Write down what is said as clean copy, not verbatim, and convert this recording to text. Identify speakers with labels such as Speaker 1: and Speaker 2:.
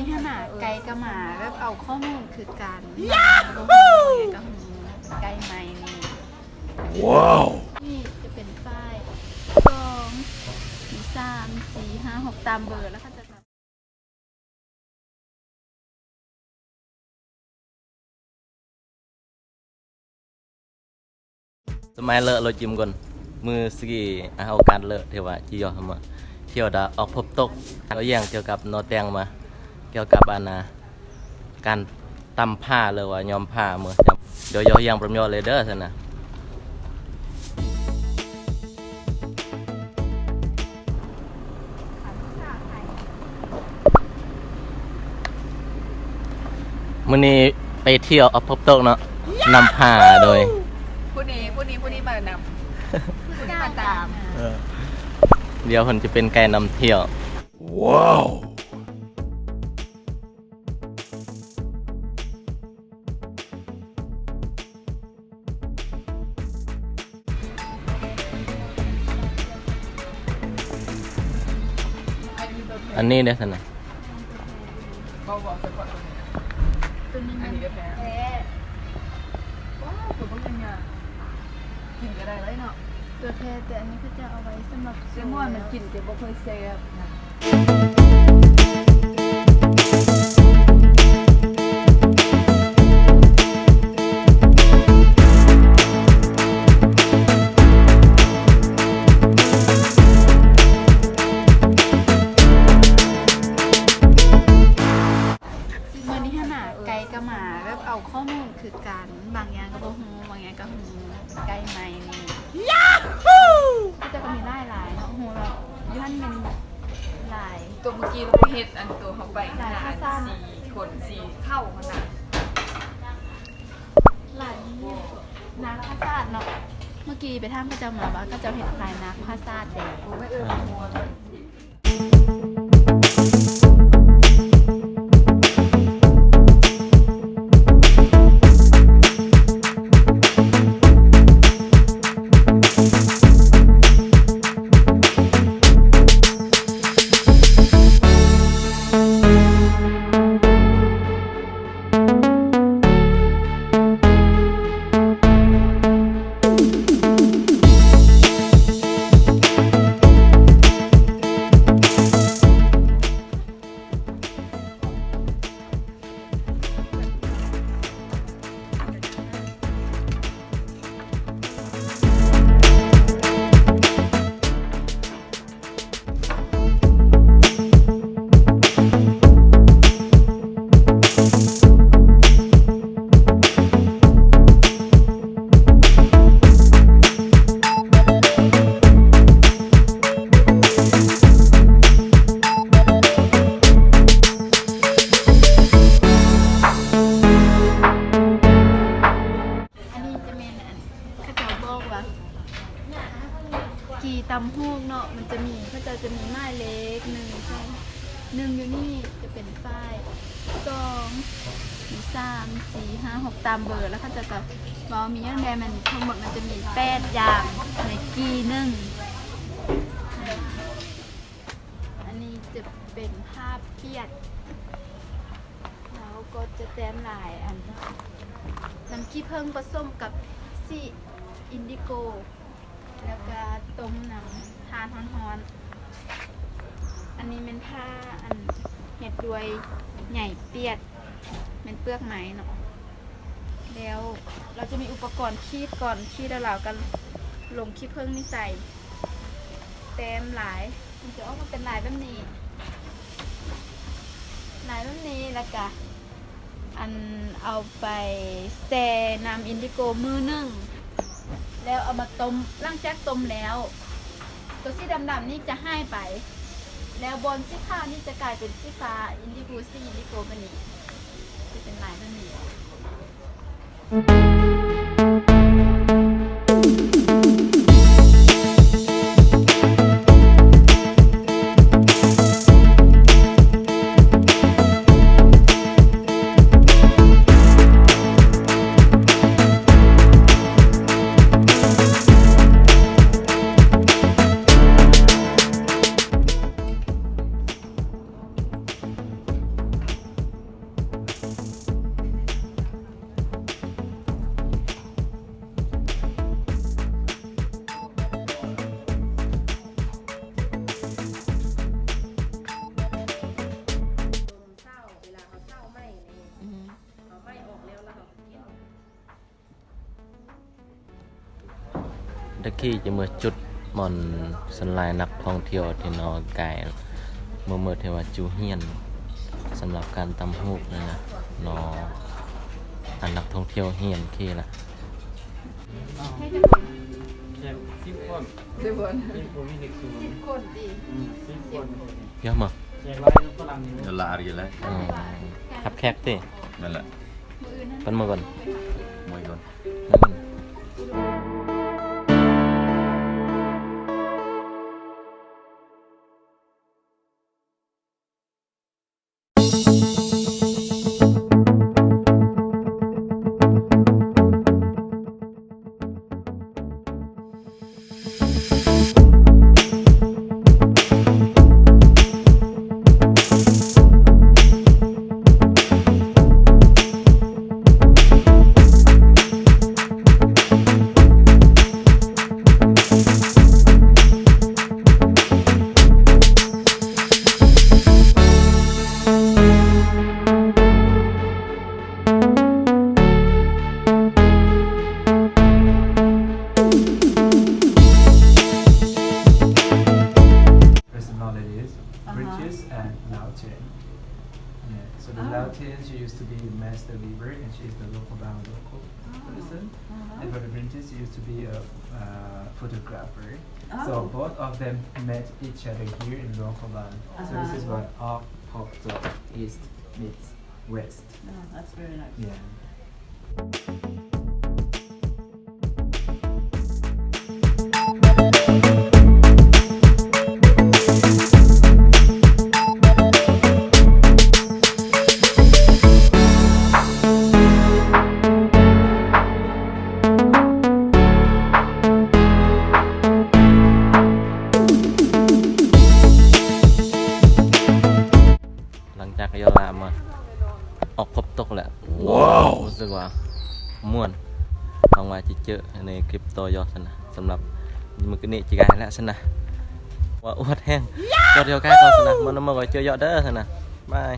Speaker 1: นี้ขนาดไกลกระหมาแบบเอาข้อมูลคือการกับไกลไหมนี่ว้าวนี่จะเป็นป้าย2 3 4 5 6ตามเบอร์แล้วก็จะ
Speaker 2: สมัยเลอะเราจิ้มก่อนมือสกีเอาการเลอะเทว่าจียอมาเที่ยวดาออกพบตกเราแย่งเกี่ยวกับนอแตงมาเกี่ยวกับการตำผ้าเลยว่ายอมผ้าเมื่อเดี๋ยวยังประมยอเลยเด้อสินะมื้อนี้ไปเที่ยวออกพบตกเนาะนำผ้าโดย
Speaker 3: ผู้นี้มานำผู้นี้มาตาม
Speaker 2: เดี๋ยวผมจะเป็นไกด์นำเที่ยวว้าวอันนี้ได้สนะ
Speaker 3: บอกสักคน
Speaker 1: ตัวนี้อันนี้ก็แพ้
Speaker 3: ว้าวตัวพวกนี้เนี่ยกินก็ได้เลยเนาะ
Speaker 1: ตัวแพ้แต่อันนี้ก็จะเอาไว้สำหรับ
Speaker 3: เซมอนมันกินแต่บ่เคยเซฟนะ
Speaker 1: ไกลกระหมาแบบเอาข้อมูลคือการบางอย่างก็บ่ฮู้บางอย่างก็ฮู้ไกลไหมนี่ยาฮูก็จะมีหลายเนาะฮู้แล้วย้อนเป็นหลาย
Speaker 3: ตัวเมื่อกี้เราไปเฮ็ดอันตัวเขาไปขนาด4 คน4เข้าขนาด
Speaker 1: หลายนักภาษาเนาะเมื่อกี้ไปทางพระเจ้ามาว่าก็จะเห็นหลายนักภาษาแดง
Speaker 3: ไม่มัวเลย
Speaker 1: กีตำฮูกเนาะมันจะมีเขาจะมีไม้เล็ก1 2 1อยู่นี่จะเป็นฝ้าย2 3 4 5 6ตามเบอร์แล้วเขาจะบอกมีอย่างใดมันทั้งหมดมันจะมี8อย่างในกี1อันนี้จะเป็นภาพเปียดแล้วก็จะแต้มหลายอันน้ำขี้เพิ่งผสมกับซีอินดิโกแล้วก็ต้มน้ำทานฮ้อนๆอันนี้เป็นผ้าอันเห็ดด้วยใหญ่เปียดเป็นเปลือกไม้เนาะแล้วเราจะมีอุปกรณ์คีดก่อนคีดแล้วเรากันลงขี้ผึ้งนี่ใส่เต็มหลายมันจะออกมาเป็นลายแบบนี้แล้วก็อันเอาไปแช่น้ำอินดิโกมือ1แล้วเอามาต้มหลังจากต้มแล้วตัวสีดำๆนี่จะหายไปแล้วบนสีขาวนี่จะกลายเป็นสีฟ้าอินดิโกเป็นนี้จะเป็นลายแบบนี้
Speaker 3: อ
Speaker 2: ตะกี้จะมือจุดหมอนสันลายนักท่องเที่ยวที่นอกกายเมื่อเทว่าจูเฮียนสำหรับการตำหูกนะนะนออันนักท่องเที่ยวเฮียนขี้ละ
Speaker 1: ให้จะคน
Speaker 3: แค่10 คน
Speaker 1: เดี๋ยวคน
Speaker 3: มีผู้มีเด็กสูง
Speaker 1: 10 คนดี
Speaker 3: 10 คน
Speaker 2: เยอะมั้ง
Speaker 3: แจกไว้ฝรั่งนี่
Speaker 4: Nó lạ gì đấy
Speaker 2: ขับแคบติ
Speaker 4: นั่นแหละ
Speaker 1: มืออื่นนั้น
Speaker 2: เป็นมือก่อน
Speaker 4: มวยก่อน
Speaker 2: มือก่อน
Speaker 5: personalities, British and Laotian. Yeah, so the Laotian, she used to be Master Weaver and she's the local bound local person. And for the British, she used to be a photographer. So both of them met each other here in local bound. So this is what Arc Pop East meets West.
Speaker 3: Oh, that's very nice.
Speaker 5: Yeah.
Speaker 2: หลังจากยาลามาออกพบตกแหละว้าวรู้สึกว่าม่วนหวังว่าจะเจอในคลิปต่อยอดสนะสำหรับมือกี้นี่จีกายแล้วสนะว่าอวดแห้งยอดเดียวกันก็สนะมันมาก็เจอยอดเด้อสนะบาย